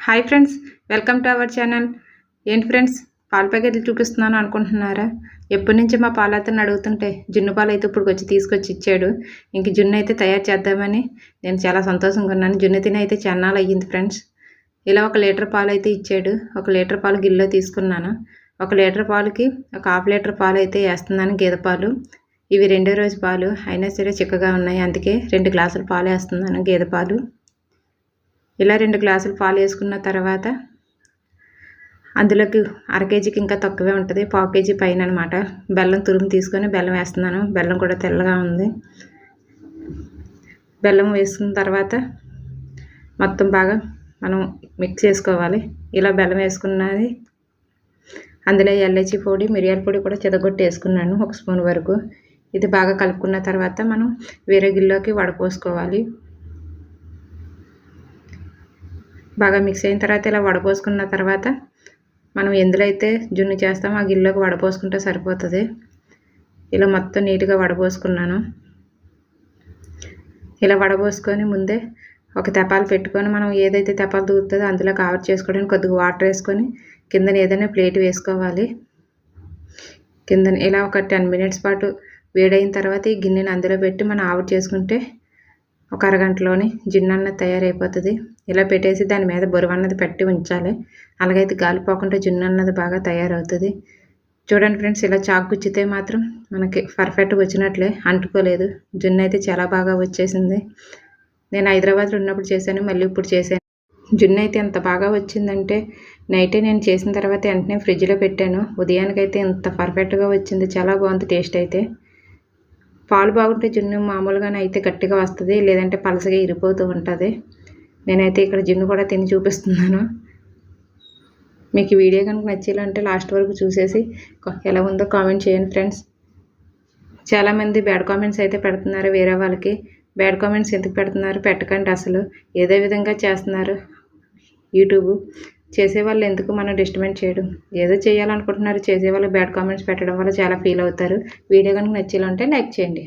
Hi friends, welcome to our channel. ఏంటి friends, పాల ప్యాకెట్లు చూపిస్తున్నాను అనుకుంటున్నారా? ఎప్పటి నుంచి మా పాలతను అడుగుతుంటే జున్ను పాలు అయితే ఇప్పుడు తీసుకొచ్చి ఇచ్చాడు. ఇంక జున్ను అయితే తయారు చేద్దామని నేను చాలా సంతోషంగా ఉన్నాను. జున్ను తిని అయితే చాన్నాళ్ళు అయ్యింది ఫ్రెండ్స్. ఇలా 1 లీటర్ పాలు అయితే ఇచ్చాడు. 1 లీటర్ పాలు గిన్నెలో తీసుకున్నాను. 1 లీటర్ పాలకి 1/2 లీటర్ పాలు అయితే వేస్తున్నాను, గేదె పాలు. ఇవి 2వ రోజు పాలు అయినా సరే చిక్కగా ఉన్నాయి, అందుకే 2 గ్లాసులు పాలు వేస్తున్నాను, గేదె పాలు. ఇలా 2 గ్లాసులు పాలు వేసుకున్న తర్వాత అందులోకి 1/2 కేజీకి ఇంకా తక్కువే ఉంటుంది, 1/4 కేజీ పైన అనమాట. బెల్లం తురుము తీసుకొని బెల్లం వేస్తున్నాను. బెల్లం కూడా తెల్లగా ఉంది. బెల్లం వేసుకున్న తర్వాత మొత్తం బాగా మనం మిక్స్ చేసుకోవాలి. ఇలా బెల్లం వేసుకున్నది అందులో ఎల్ఐచి పొడి, మిరియాల పొడి కూడా చెదగొట్టి వేసుకున్నాను, 1 స్పూన్ వరకు. ఇది బాగా కలుపుకున్న తర్వాత మనం వేరే గిన్నెలోకి వడపోసుకోవాలి. బాగా మిక్స్ అయిన తర్వాత ఇలా వడపోసుకున్న తర్వాత మనం ఎందులో అయితే జున్ను చేస్తామో ఆ గిన్నెలోకి వడపోసుకుంటే సరిపోతుంది. ఇలా మొత్తం నీట్గా వడపోసుకున్నాను. ఇలా వడపోసుకొని ముందే ఒక తెపాలు పెట్టుకొని మనం ఏదైతే తెపాలు దూరుతుందో అందులో కవర్ చేసుకోవడానికి కొద్దిగా వాటర్ వేసుకొని కిందన ఏదైనా ప్లేట్ వేసుకోవాలి. కిందన ఇలా ఒక 10 మినిట్స్ పాటు వేడైన తర్వాత ఈ గిన్నెని అందులో పెట్టి మనం ఆవిరి చేసుకుంటే ఒక అరగంటలోని జున్ను అన్నది తయారైపోతుంది. ఇలా పెట్టేసి దాని మీద బరువు అన్నది పెట్టి ఉంచాలి. అలాగైతే గాలిపోకుండా జున్ను అన్నది బాగా తయారవుతుంది. చూడండి ఫ్రెండ్స్, ఇలా చాకు గుచ్చితే మాత్రం మనకి పర్ఫెక్ట్గా వచ్చినట్లే, అంటుకోలేదు. జున్ను అయితే చాలా బాగా వచ్చేసింది. నేను హైదరాబాద్లో ఉన్నప్పుడు చేశాను, మళ్ళీ ఇప్పుడు చేశాను. జున్ను అయితే ఎంత బాగా వచ్చిందంటే నైటే నేను చేసిన తర్వాత వెంటనే ఫ్రిడ్జ్లో పెట్టాను. ఉదయానికైతే ఇంత పర్ఫెక్ట్గా వచ్చింది, చాలా బాగుంది టేస్ట్ అయితే. పాలు బాగుంటే జున్ను మామూలుగానే అయితే గట్టిగా వస్తుంది, లేదంటే పలసగా ఇరిపోతూ ఉంటుంది. నేనైతే ఇక్కడ జున్ను కూడా తిని చూపిస్తున్నాను. మీకు ఈ వీడియో కనుక నచ్చేలాంటే లాస్ట్ వరకు చూసేసి ఎలా ఉందో కామెంట్ చేయండి ఫ్రెండ్స్. చాలామంది బ్యాడ్ కామెంట్స్ అయితే పెడుతున్నారు వేరే వాళ్ళకి. బ్యాడ్ కామెంట్స్ ఎందుకు పెడుతున్నారు? పెట్టకండి. అసలు ఏదో విధంగా చేస్తున్నారు యూట్యూబ్. చేసేవాళ్ళు ఎందుకు మనం డిస్టర్బెన్స్ చేయడం? ఏదో చేయాలనుకుంటున్నారు, చేసేవాళ్ళు బ్యాడ్ కామెంట్స్ పెట్టడం వల్ల చాలా ఫీల్ అవుతారు. వీడియో కనుక నచ్చేలా ఉంటే లైక్ చేయండి.